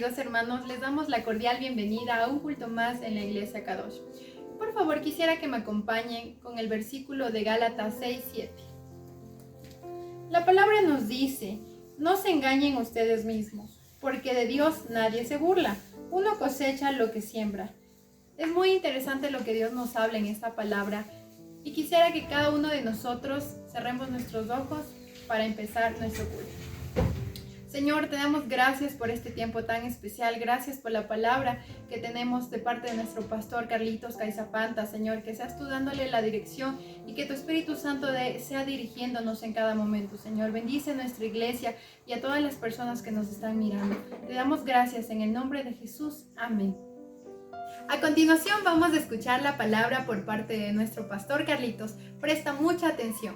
queridos hermanos, les damos la cordial bienvenida a un culto más en la Iglesia Kadosh. Por favor, quisiera que me acompañen con el versículo de Gálatas 6:7. La palabra nos dice: no se engañen ustedes mismos, porque de Dios nadie se burla. Uno cosecha lo que siembra. Es muy interesante lo que Dios nos habla en esta palabra y quisiera que cada uno de nosotros cerremos nuestros ojos para empezar nuestro culto. Señor, te damos gracias por este tiempo tan especial, gracias por la palabra que tenemos de parte de nuestro pastor Carlitos Caizapanta, Señor, que seas tú dándole la dirección y que tu Espíritu Santo sea dirigiéndonos en cada momento, Señor. Bendice nuestra iglesia y a todas las personas que nos están mirando. Te damos gracias en el nombre de Jesús. Amén. A continuación vamos a escuchar la palabra por parte de nuestro pastor Carlitos. Presta mucha atención.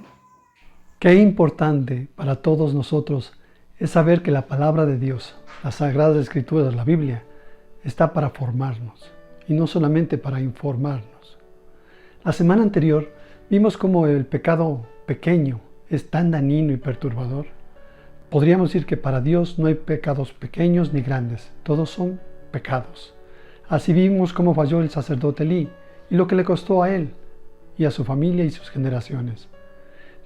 Qué importante para todos nosotros es saber que la palabra de Dios, las Sagradas Escrituras, la Biblia, está para formarnos y no solamente para informarnos. La semana anterior vimos cómo el pecado pequeño es tan dañino y perturbador. Podríamos decir que para Dios no hay pecados pequeños ni grandes, todos son pecados. Así vimos cómo falló el sacerdote Elí y lo que le costó a él y a su familia y sus generaciones.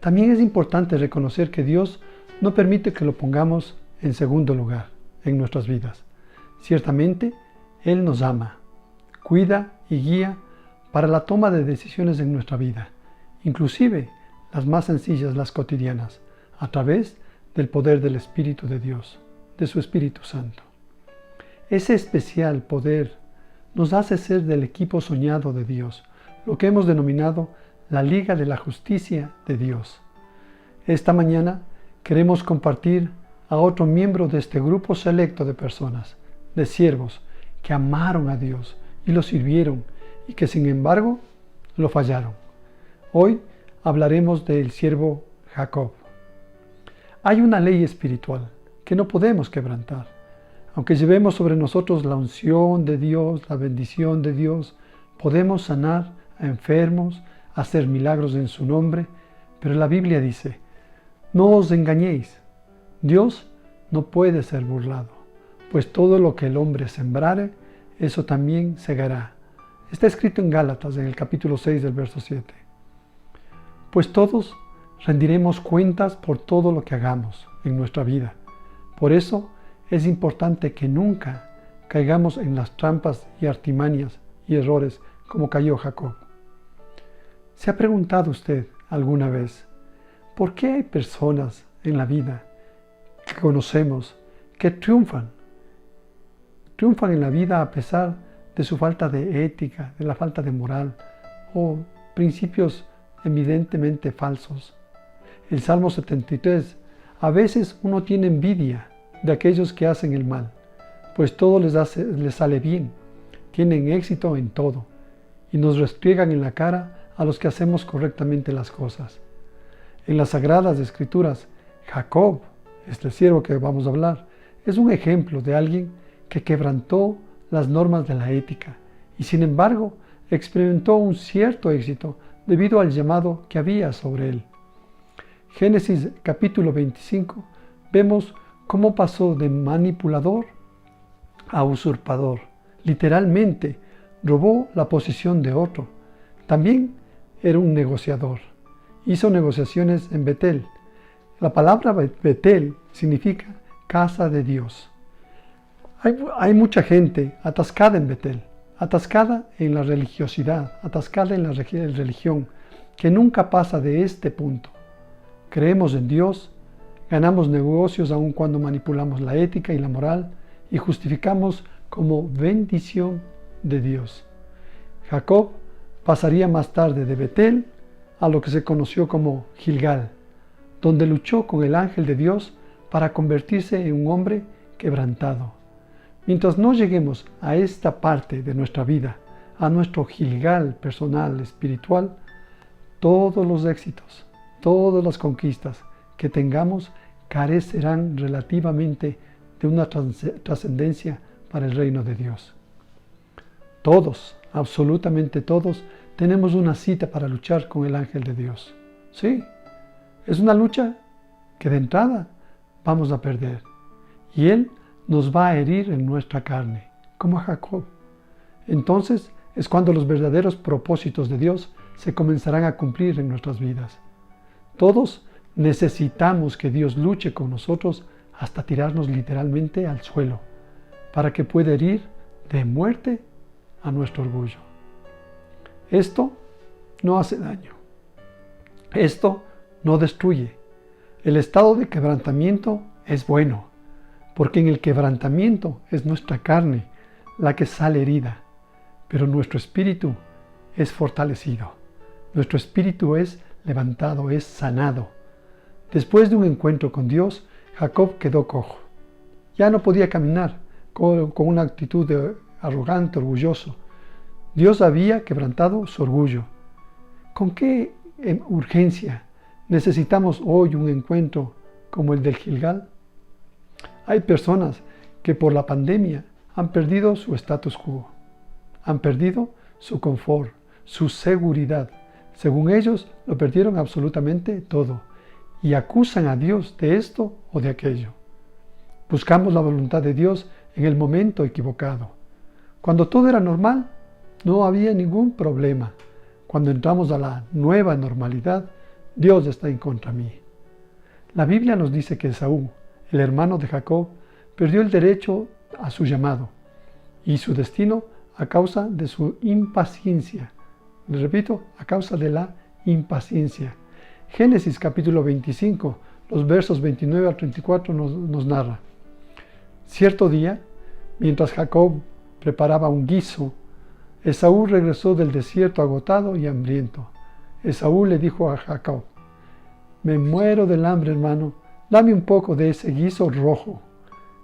También es importante reconocer que Dios no permite que lo pongamos en segundo lugar en nuestras vidas. Ciertamente, Él nos ama, cuida y guía para la toma de decisiones en nuestra vida, inclusive las más sencillas, las cotidianas, a través del poder del Espíritu de Dios, de su Espíritu Santo. Ese especial poder nos hace ser del equipo soñado de Dios, lo que hemos denominado la Liga de la Justicia de Dios. Esta mañana queremos compartir a otro miembro de este grupo selecto de personas, de siervos, que amaron a Dios y lo sirvieron y que sin embargo lo fallaron. Hoy hablaremos del siervo Jacob. Hay una ley espiritual que no podemos quebrantar. Aunque llevemos sobre nosotros la unción de Dios, la bendición de Dios, podemos sanar a enfermos, hacer milagros en su nombre, pero la Biblia dice: no os engañéis, Dios no puede ser burlado, pues todo lo que el hombre sembrare, eso también segará. Está escrito en Gálatas, en el capítulo 6 del verso 7. Pues todos rendiremos cuentas por todo lo que hagamos en nuestra vida. Por eso es importante que nunca caigamos en las trampas y artimañas y errores como cayó Jacob. ¿Se ha preguntado usted alguna vez por qué hay personas en la vida que conocemos que triunfan en la vida a pesar de su falta de ética, de la falta de moral o principios evidentemente falsos? El Salmo 73: a veces uno tiene envidia de aquellos que hacen el mal, pues todo les sale bien, tienen éxito en todo y nos restriegan en la cara a los que hacemos correctamente las cosas. En las Sagradas Escrituras, Jacob, este siervo que vamos a hablar, es un ejemplo de alguien que quebrantó las normas de la ética y sin embargo experimentó un cierto éxito debido al llamado que había sobre él. Génesis capítulo 25 vemos cómo pasó de manipulador a usurpador. Literalmente robó la posición de otro. También era un negociador. Hizo negociaciones en Betel. La palabra Betel significa casa de Dios. Hay mucha gente atascada en Betel, atascada en la religiosidad, atascada en la religión, que nunca pasa de este punto. Creemos en Dios, ganamos negocios aun cuando manipulamos la ética y la moral y justificamos como bendición de Dios. Jacob pasaría más tarde de Betel a lo que se conoció como Gilgal, donde luchó con el ángel de Dios para convertirse en un hombre quebrantado. Mientras no lleguemos a esta parte de nuestra vida, a nuestro Gilgal personal, espiritual, todos los éxitos, todas las conquistas que tengamos carecerán relativamente de una trascendencia para el reino de Dios. Todos, absolutamente todos, tenemos una cita para luchar con el ángel de Dios. Sí, es una lucha que de entrada vamos a perder. Y Él nos va a herir en nuestra carne, como a Jacob. Entonces es cuando los verdaderos propósitos de Dios se comenzarán a cumplir en nuestras vidas. Todos necesitamos que Dios luche con nosotros hasta tirarnos literalmente al suelo, para que pueda herir de muerte a nuestro orgullo. Esto no hace daño. Esto no destruye. El estado de quebrantamiento es bueno, porque en el quebrantamiento es nuestra carne la que sale herida, pero nuestro espíritu es fortalecido. Nuestro espíritu es levantado, es sanado. Después de un encuentro con Dios, Jacob quedó cojo. Ya no podía caminar con una actitud arrogante, orgulloso. Dios había quebrantado su orgullo. ¿Con qué urgencia necesitamos hoy un encuentro como el del Gilgal? Hay personas que por la pandemia han perdido su status quo, han perdido su confort, su seguridad. Según ellos, lo perdieron absolutamente todo y acusan a Dios de esto o de aquello. Buscamos la voluntad de Dios en el momento equivocado. Cuando todo era normal, no había ningún problema. Cuando entramos a la nueva normalidad, Dios está en contra mí. La Biblia nos dice que Esaú, el hermano de Jacob, perdió el derecho a su llamado y su destino a causa de su impaciencia. Les repito, a causa de la impaciencia. Génesis capítulo 25, los versos 29 al 34 nos narra. Cierto día, mientras Jacob preparaba un guiso, Esaú regresó del desierto agotado y hambriento. Esaú le dijo a Jacob: me muero del hambre, hermano, dame un poco de ese guiso rojo.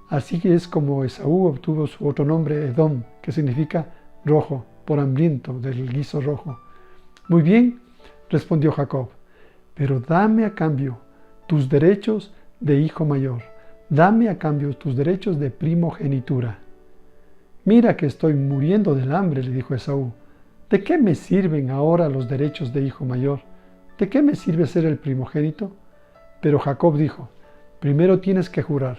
Así que es como Esaú obtuvo su otro nombre, Edom, que significa rojo, por hambriento, del guiso rojo. Muy bien, respondió Jacob, pero dame a cambio tus derechos de hijo mayor. Dame a cambio tus derechos de primogenitura. Mira que estoy muriendo del hambre, le dijo Esaú. ¿De qué me sirven ahora los derechos de hijo mayor? ¿De qué me sirve ser el primogénito? Pero Jacob dijo: primero tienes que jurar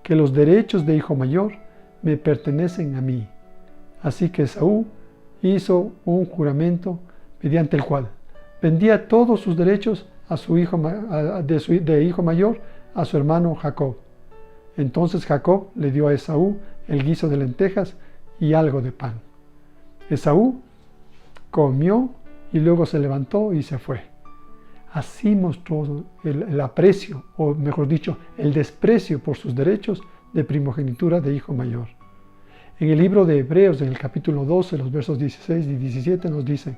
que los derechos de hijo mayor me pertenecen a mí. Así que Esaú hizo un juramento mediante el cual vendía todos sus derechos a su hijo, de hijo mayor a su hermano Jacob. Entonces Jacob le dio a Esaú el guiso de lentejas y algo de pan. Esaú comió y luego se levantó y se fue. Así mostró el aprecio, o mejor dicho, el desprecio por sus derechos de primogenitura de hijo mayor. En el libro de Hebreos, en el capítulo 12, los versos 16 y 17 nos dice: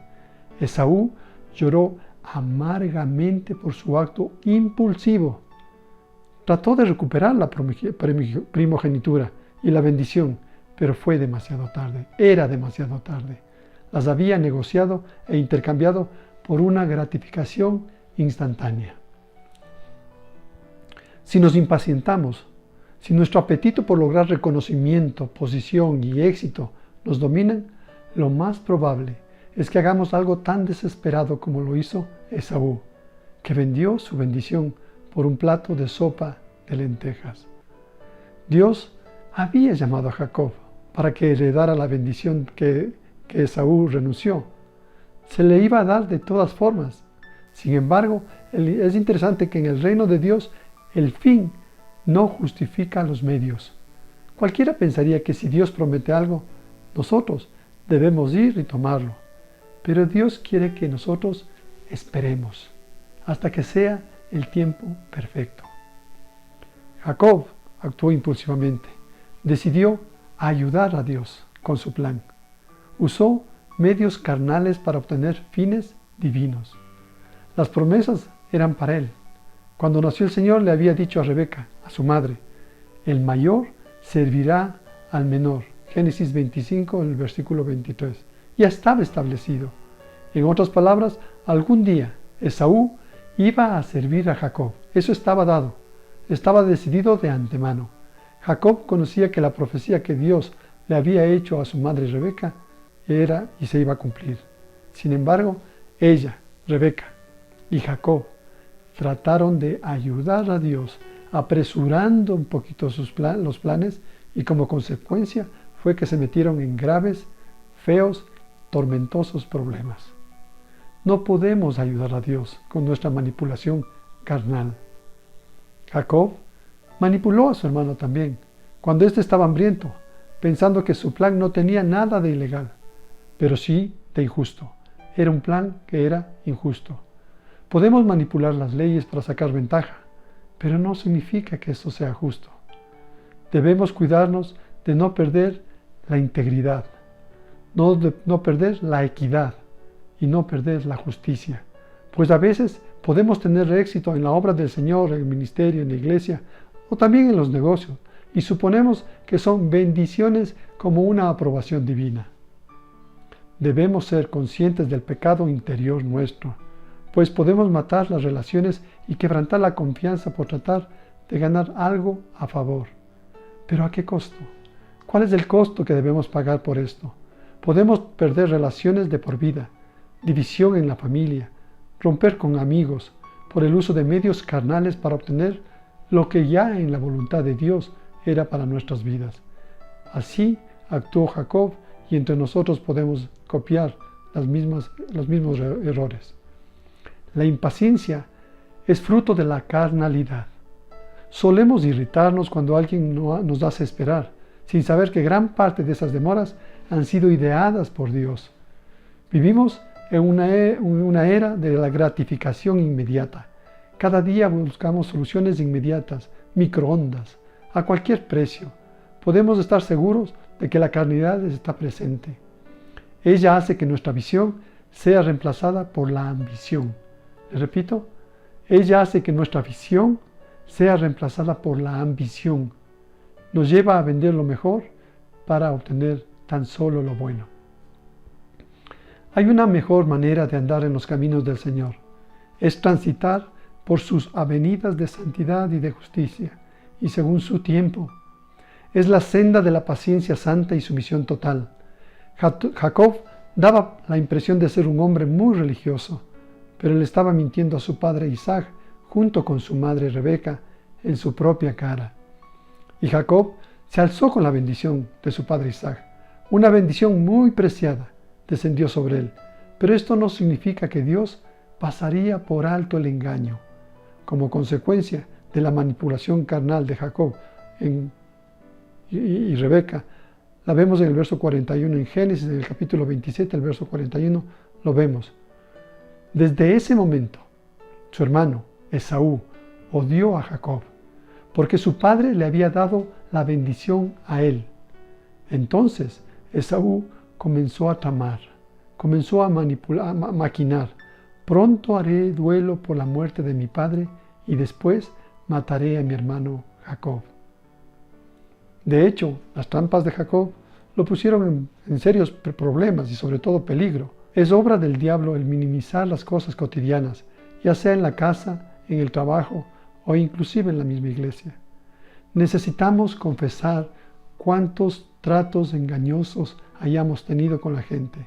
Esaú lloró amargamente por su acto impulsivo. Trató de recuperar la primogenitura y la bendición, pero fue demasiado tarde, era demasiado tarde. Las había negociado e intercambiado por una gratificación instantánea. Si nos impacientamos, si nuestro apetito por lograr reconocimiento, posición y éxito nos dominan, lo más probable es que hagamos algo tan desesperado como lo hizo Esaú, que vendió su bendición por un plato de sopa de lentejas. Dios había llamado a Jacob para que heredara la bendición que Esaú renunció. Se le iba a dar de todas formas. Sin embargo, es interesante que en el reino de Dios el fin no justifica los medios. Cualquiera pensaría que si Dios promete algo, nosotros debemos ir y tomarlo. Pero Dios quiere que nosotros esperemos hasta que sea el tiempo perfecto. Jacob actuó impulsivamente. Decidió ayudar a Dios con su plan. Usó medios carnales para obtener fines divinos. Las promesas eran para él. Cuando nació el Señor le había dicho a Rebeca, a su madre: el mayor servirá al menor. Génesis 25, el versículo 23. Ya estaba establecido. En otras palabras, algún día Esaú iba a servir a Jacob. Eso estaba dado. Estaba decidido de antemano. Jacob conocía que la profecía que Dios le había hecho a su madre Rebeca era y se iba a cumplir. Sin embargo, ella, Rebeca y Jacob trataron de ayudar a Dios, apresurando un poquito los planes y como consecuencia fue que se metieron en graves, feos, tormentosos problemas. No podemos ayudar a Dios con nuestra manipulación carnal. Jacob manipuló a su hermano también, cuando éste estaba hambriento, pensando que su plan no tenía nada de ilegal, pero sí de injusto. Era un plan que era injusto. Podemos manipular las leyes para sacar ventaja, pero no significa que eso sea justo. Debemos cuidarnos de no perder la integridad, no perder la equidad y no perder la justicia, pues a veces podemos tener éxito en la obra del Señor, en el ministerio, en la iglesia o también en los negocios, y suponemos que son bendiciones como una aprobación divina. Debemos ser conscientes del pecado interior nuestro, pues podemos matar las relaciones y quebrantar la confianza por tratar de ganar algo a favor. ¿Pero a qué costo? ¿Cuál es el costo que debemos pagar por esto? Podemos perder relaciones de por vida, división en la familia, romper con amigos, por el uso de medios carnales para obtener lo que ya en la voluntad de Dios era para nuestras vidas. Así actuó Jacob y entre nosotros podemos copiar los mismos errores. La impaciencia es fruto de la carnalidad. Solemos irritarnos cuando alguien nos hace esperar, sin saber que gran parte de esas demoras han sido ideadas por Dios. Vivimos en una era de la gratificación inmediata. Cada día buscamos soluciones inmediatas, microondas, a cualquier precio. Podemos estar seguros de que la carnalidad está presente. Ella hace que nuestra visión sea reemplazada por la ambición. Les repito, ella hace que nuestra visión sea reemplazada por la ambición. Nos lleva a vender lo mejor para obtener tan solo lo bueno. Hay una mejor manera de andar en los caminos del Señor. Es transitar por sus avenidas de santidad y de justicia, y según su tiempo. Es la senda de la paciencia santa y sumisión total. Jacob daba la impresión de ser un hombre muy religioso, pero él estaba mintiendo a su padre Isaac junto con su madre Rebeca en su propia cara. Y Jacob se alzó con la bendición de su padre Isaac. Una bendición muy preciada descendió sobre él, pero esto no significa que Dios pasaría por alto el engaño. Como consecuencia de la manipulación carnal de Jacob y Rebeca, la vemos en el verso 41 en Génesis, en el capítulo 27, el verso 41, lo vemos. Desde ese momento, su hermano Esaú odió a Jacob, porque su padre le había dado la bendición a él. Entonces Esaú comenzó a tramar, comenzó a manipular, a maquinar. Pronto haré duelo por la muerte de mi padre y después mataré a mi hermano Jacob. De hecho, las trampas de Jacob lo pusieron en serios problemas y sobre todo peligro. Es obra del diablo el minimizar las cosas cotidianas, ya sea en la casa, en el trabajo o inclusive en la misma iglesia. Necesitamos confesar cuántos tratos engañosos hayamos tenido con la gente.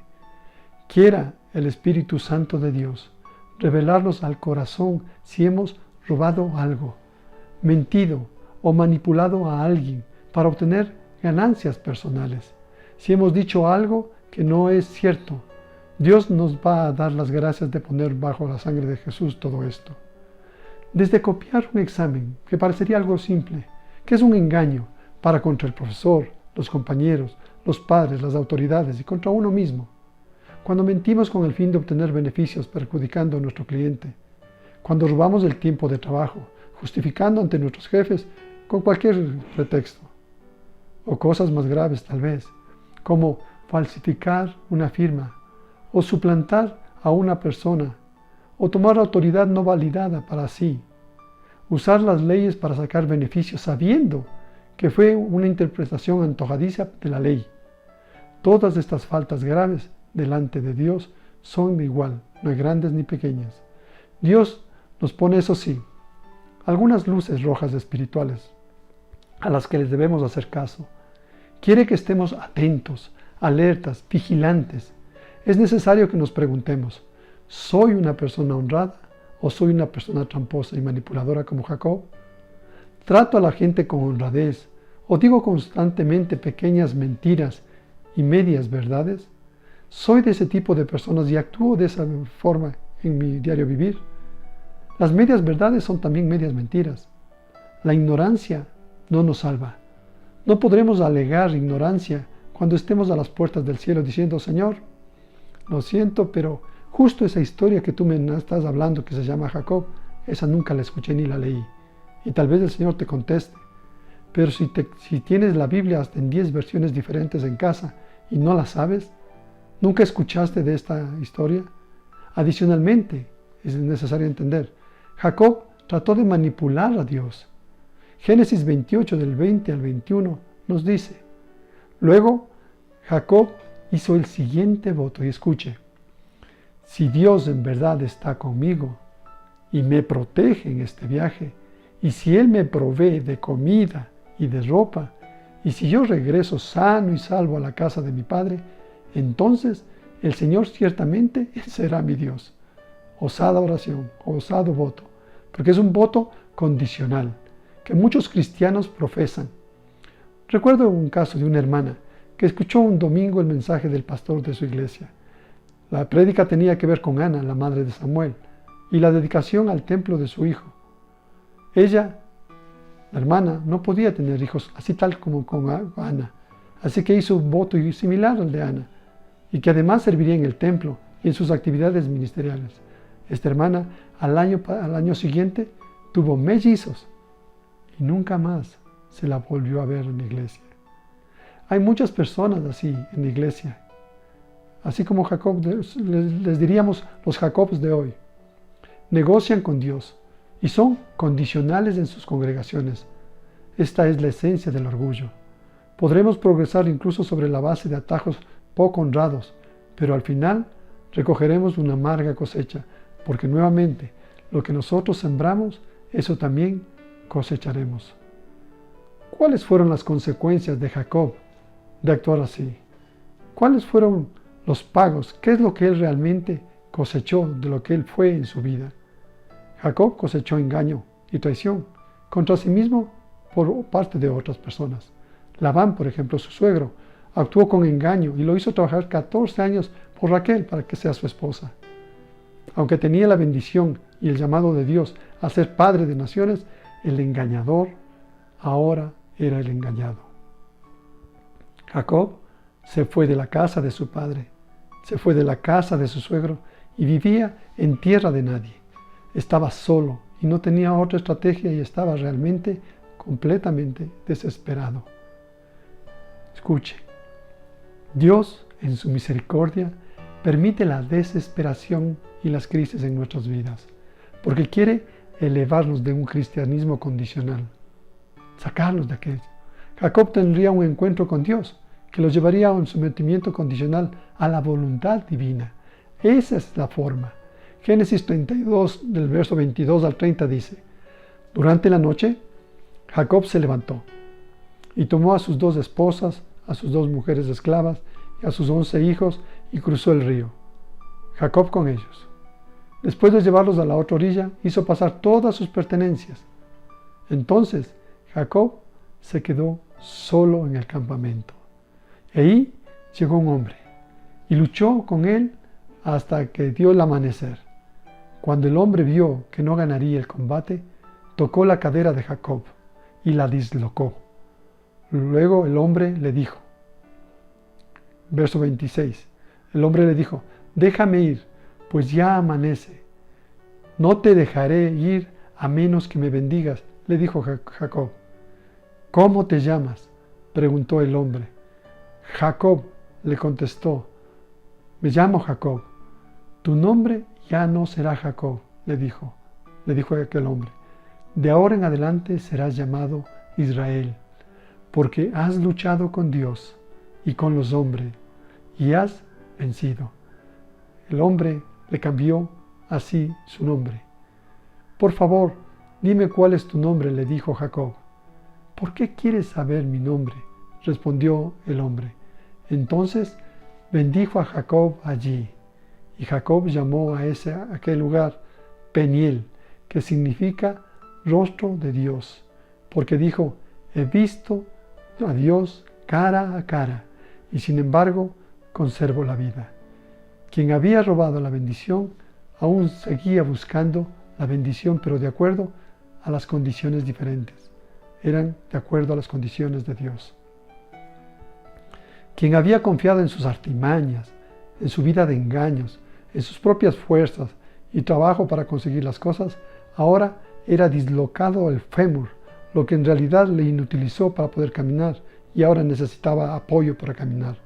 Quiera el Espíritu Santo de Dios revelarnos al corazón si hemos robado algo, mentido o manipulado a alguien para obtener ganancias personales. Si hemos dicho algo que no es cierto, Dios nos va a dar las gracias de poner bajo la sangre de Jesús todo esto. Desde copiar un examen, que parecería algo simple, que es un engaño para contra el profesor, los compañeros, los padres, las autoridades y contra uno mismo. Cuando mentimos con el fin de obtener beneficios perjudicando a nuestro cliente. Cuando robamos el tiempo de trabajo, justificando ante nuestros jefes con cualquier pretexto. O cosas más graves tal vez, como falsificar una firma, o suplantar a una persona, o tomar autoridad no validada para sí. Usar las leyes para sacar beneficios sabiendo que fue una interpretación antojadiza de la ley. Todas estas faltas graves delante de Dios son de igual, no hay grandes ni pequeñas. Dios nos pone, eso sí, algunas luces rojas espirituales a las que les debemos hacer caso. Quiere que estemos atentos, alertas, vigilantes. Es necesario que nos preguntemos, ¿soy una persona honrada o soy una persona tramposa y manipuladora como Jacob? ¿Trato a la gente con honradez ¿O digo constantemente pequeñas mentiras y medias verdades? ¿Soy de ese tipo de personas y actúo de esa forma en mi diario vivir? Las medias verdades son también medias mentiras. La ignorancia no nos salva. No podremos alegar ignorancia cuando estemos a las puertas del cielo diciendo: Señor, lo siento, pero justo esa historia que tú me estás hablando, que se llama Jacob, esa nunca la escuché ni la leí. Y tal vez el Señor te conteste. Pero si tienes la Biblia hasta en 10 versiones diferentes en casa y no la sabes, ¿nunca escuchaste de esta historia? Adicionalmente, es necesario entender, Jacob trató de manipular a Dios. Génesis 28 del 20 al 21 nos dice: luego Jacob hizo el siguiente voto, y escuche: si Dios en verdad está conmigo y me protege en este viaje, y si Él me provee de comida y de ropa, y si yo regreso sano y salvo a la casa de mi padre, entonces el Señor ciertamente será mi Dios. Osada oración, osado voto, porque es un voto condicional que muchos cristianos profesan. Recuerdo un caso de una hermana que escuchó un domingo el mensaje del pastor de su iglesia. La prédica tenía que ver con Ana, la madre de Samuel, y la dedicación al templo de su hijo. Ella, la hermana, no podía tener hijos así tal como con Ana, así que hizo un voto similar al de Ana, y que además serviría en el templo y en sus actividades ministeriales. Esta hermana al año siguiente tuvo mellizos y nunca más se la volvió a ver en la iglesia. Hay muchas personas así en la iglesia, así como Jacob, les diríamos los Jacobs de hoy. Negocian con Dios y son condicionales en sus congregaciones. Esta es la esencia del orgullo. Podremos progresar incluso sobre la base de atajos poco honrados, pero al final recogeremos una amarga cosecha, porque nuevamente lo que nosotros sembramos, eso también cosecharemos. ¿Cuáles fueron las consecuencias de Jacob de actuar así? ¿Cuáles fueron los pagos? ¿Qué es lo que él realmente cosechó de lo que él fue en su vida? Jacob cosechó engaño y traición contra sí mismo por parte de otras personas. Labán, por ejemplo, su suegro, actuó con engaño y lo hizo trabajar 14 años por Raquel para que sea su esposa. Aunque tenía la bendición y el llamado de Dios a ser padre de naciones, el engañador ahora era el engañado. Jacob se fue de la casa de su padre, se fue de la casa de su suegro y vivía en tierra de nadie. Estaba solo y no tenía otra estrategia y estaba realmente completamente desesperado. Escuche, Dios en su misericordia permite la desesperación y las crisis en nuestras vidas, porque quiere elevarnos de un cristianismo condicional, sacarnos de aquello. Jacob tendría un encuentro con Dios que lo llevaría a un sometimiento condicional a la voluntad divina. Esa es la forma. Génesis 32, del verso 22 al 30 dice: durante la noche, Jacob se levantó y tomó a sus 2 esposas, a sus 2 mujeres esclavas y a sus 11 hijos y cruzó el río. Jacob con ellos. Después de llevarlos a la otra orilla, hizo pasar todas sus pertenencias. Entonces Jacob se quedó solo en el campamento. Y ahí llegó un hombre y luchó con él hasta que dio el amanecer. Cuando el hombre vio que no ganaría el combate, tocó la cadera de Jacob y la dislocó. Luego el hombre le dijo, verso 26, el hombre le dijo: déjame ir, pues ya amanece. No te dejaré ir a menos que me bendigas, le dijo Jacob. ¿Cómo te llamas?, preguntó el hombre. Jacob, le contestó. Me llamo Jacob. Tu nombre ya no será Jacob, le dijo aquel hombre. De ahora en adelante serás llamado Israel, porque has luchado con Dios y con los hombres, y has vencido. El hombre le cambió así su nombre. Por favor, dime cuál es tu nombre, le dijo Jacob. ¿Por qué quieres saber mi nombre?, respondió el hombre. Entonces bendijo a Jacob allí, y Jacob llamó a aquel lugar Peniel, que significa rostro de Dios, porque dijo: he visto a Dios cara a cara y sin embargo conservo la vida. Quien había robado la bendición aún seguía buscando la bendición, pero de acuerdo a las condiciones diferentes. Eran de acuerdo a las condiciones de Dios. Quien había confiado en sus artimañas, en su vida de engaños, en sus propias fuerzas y trabajo para conseguir las cosas, ahora era dislocado el fémur, lo que en realidad le inutilizó para poder caminar y ahora necesitaba apoyo para caminar.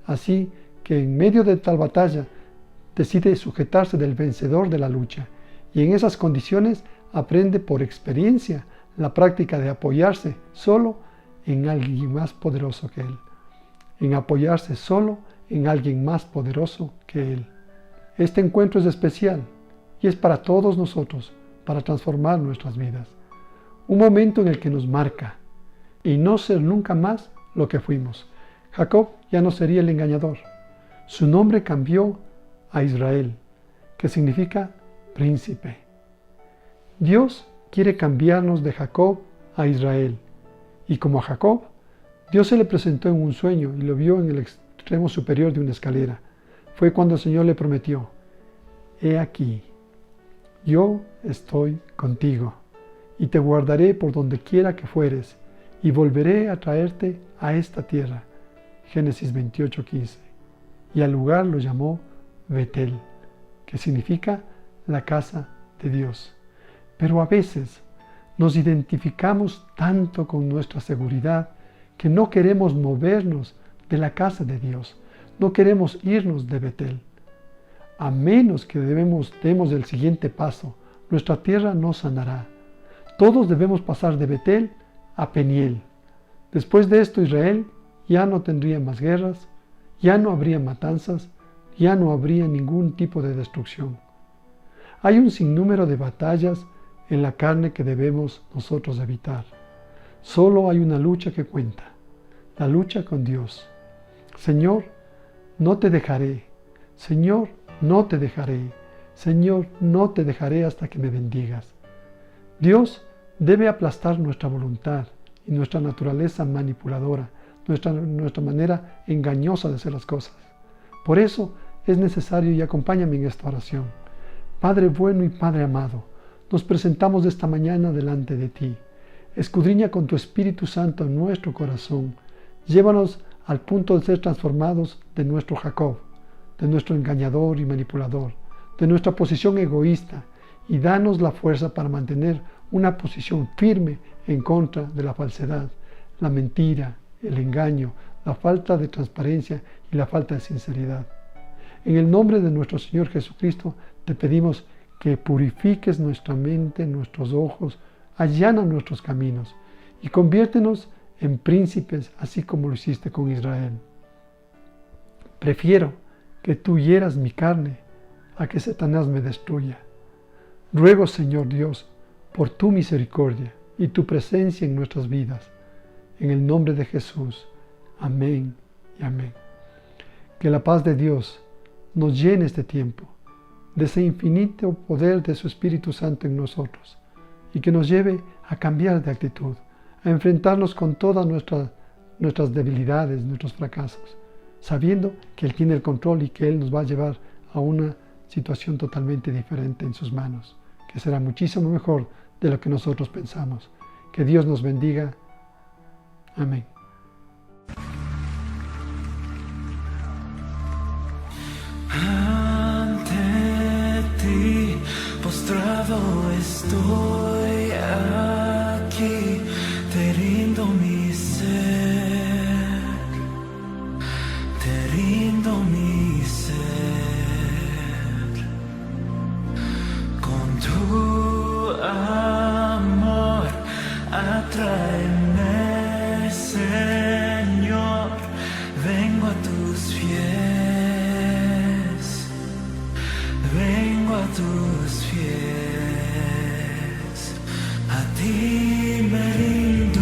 Así que en medio de tal batalla decide sujetarse del vencedor de la lucha y en esas condiciones aprende por experiencia la práctica de apoyarse solo en alguien más poderoso que él. En apoyarse solo en alguien más poderoso que él. Este encuentro es especial y es para todos nosotros, para transformar nuestras vidas. Un momento en el que nos marca y no ser nunca más lo que fuimos. Jacob ya no sería el engañador. Su nombre cambió a Israel, que significa príncipe. Dios quiere cambiarnos de Jacob a Israel. Y como a Jacob, Dios se le presentó en un sueño y lo vio en el extremo superior de una escalera. Fue cuando el Señor le prometió: he aquí, yo estoy contigo y te guardaré por donde quiera que fueres y volveré a traerte a esta tierra. Génesis 28:15. Y al lugar lo llamó Betel, que significa la casa de Dios. Pero a veces nos identificamos tanto con nuestra seguridad que no queremos movernos de la casa de Dios, no queremos irnos de Betel. A menos que demos el siguiente paso, nuestra tierra no sanará. Todos debemos pasar de Betel a Peniel. Después de esto, Israel ya no tendría más guerras, ya no habría matanzas, ya no habría ningún tipo de destrucción. Hay un sinnúmero de batallas en la carne que debemos nosotros evitar. Solo hay una lucha que cuenta, la lucha con Dios. Señor, no te dejaré. Señor, no te dejaré. Señor, no te dejaré hasta que me bendigas. Dios debe aplastar nuestra voluntad y nuestra naturaleza manipuladora, nuestra manera engañosa de hacer las cosas. Por eso es necesario, y acompáñame en esta oración. Padre bueno y Padre amado, nos presentamos esta mañana delante de ti. Escudriña con tu Espíritu Santo en nuestro corazón. Llévanos al punto de ser transformados de nuestro Jacob, de nuestro engañador y manipulador, de nuestra posición egoísta, y danos la fuerza para mantener una posición firme en contra de la falsedad, la mentira, el engaño, la falta de transparencia y la falta de sinceridad. En el nombre de nuestro Señor Jesucristo te pedimos que purifiques nuestra mente, nuestros ojos, allana nuestros caminos y conviértenos en príncipes, así como lo hiciste con Israel. Prefiero que tú hieras mi carne a que Satanás me destruya. Ruego, Señor Dios, por tu misericordia y tu presencia en nuestras vidas. En el nombre de Jesús. Amén y amén. Que la paz de Dios nos llene este tiempo de ese infinito poder de su Espíritu Santo en nosotros y que nos lleve a cambiar de actitud, a enfrentarnos con todas nuestras debilidades, nuestros fracasos, sabiendo que Él tiene el control y que Él nos va a llevar a una situación totalmente diferente en sus manos, que será muchísimo mejor de lo que nosotros pensamos. Que Dios nos bendiga. Amén. Ante ti postrado estoy aquí, te rindo mi ser, te rindo mi ser. Con tu amor atráeme, Señor, vengo a tus pies, vengo a tus pies, a ti me rindo.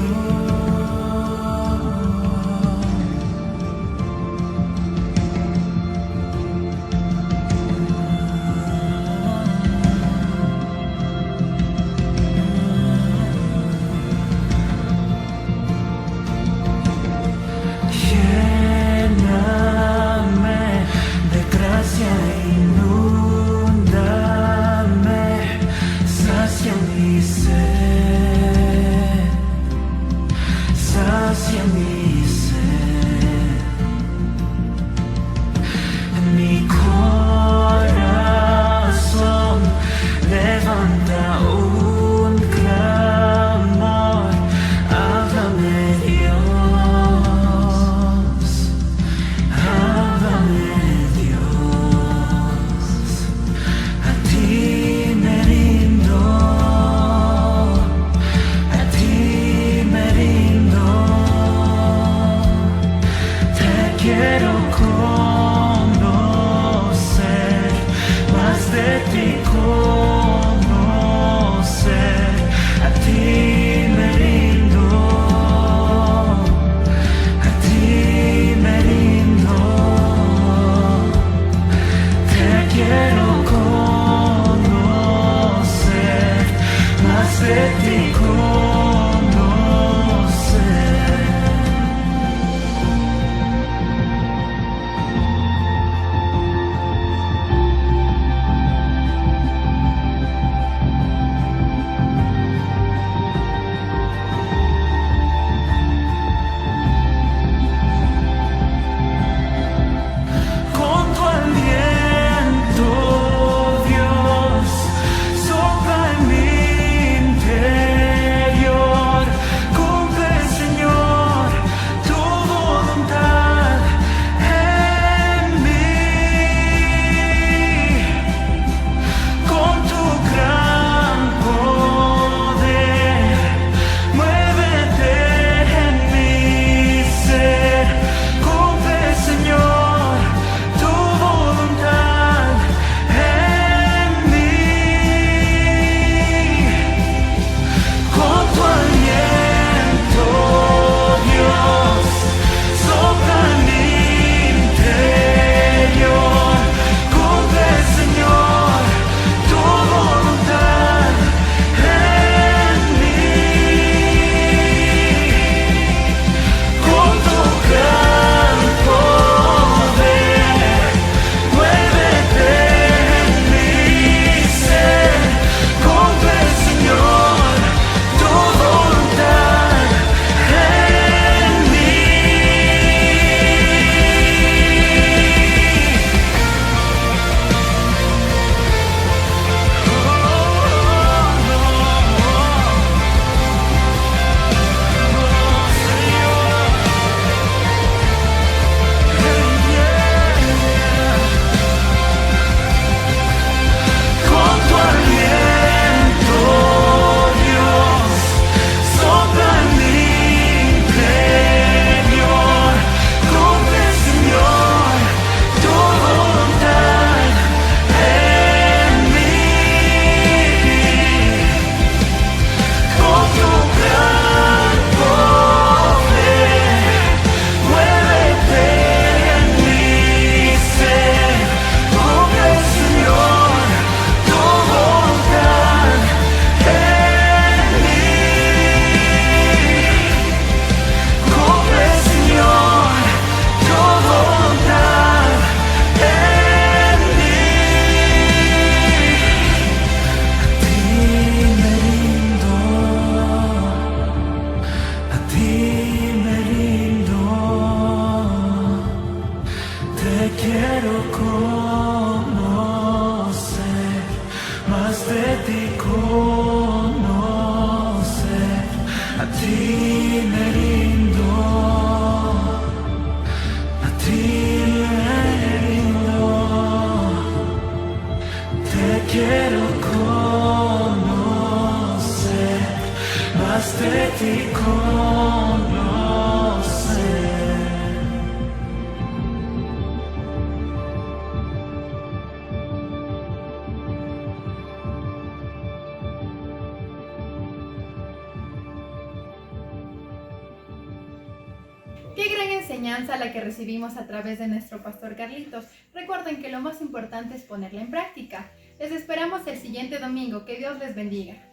quiero conocer más de ti, conocer. Qué gran enseñanza la que recibimos a través de nuestro pastor Carlitos. Recuerden que lo más importante es ponerla en práctica. Les esperamos el siguiente domingo. Que Dios les bendiga.